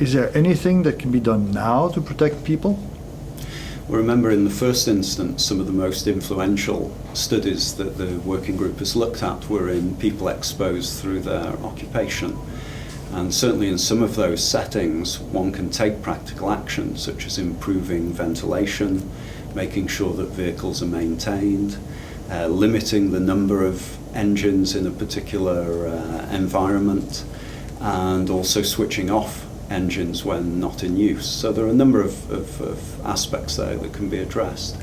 Is there anything that can be done now to protect people? Well, remember, in the first instance, some of the most influential studies that the working group has looked at were in people exposed through their occupation. And certainly in some of those settings, one can take practical action, such as improving ventilation, making sure that vehicles are maintained, limiting the number of engines in a particular environment, and also switching off engines when not in use. So there are a number of aspects there that can be addressed.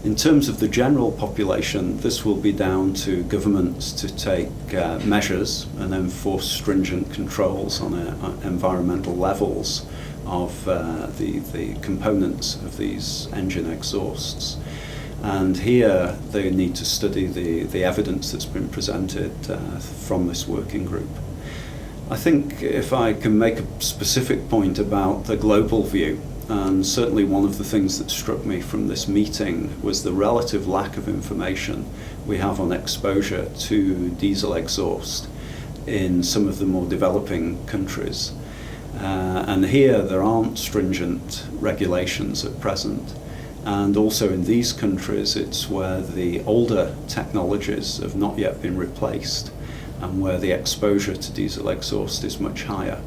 In terms of the general population, this will be down to governments to take measures and enforce stringent controls on environmental levels of the components of these engine exhausts. And here they need to study the evidence that's been presented from this working group. I think if I can make a specific point about the global view, and certainly one of the things that struck me from this meeting was the relative lack of information we have on exposure to diesel exhaust in some of the more developing countries. And here there aren't stringent regulations at present. And also in these countries, it's where the older technologies have not yet been replaced and where the exposure to diesel exhaust is much higher.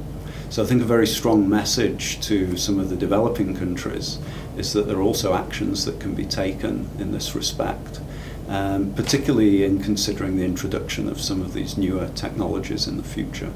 So I think a very strong message to some of the developing countries is that there are also actions that can be taken in this respect, particularly in considering the introduction of some of these newer technologies in the future.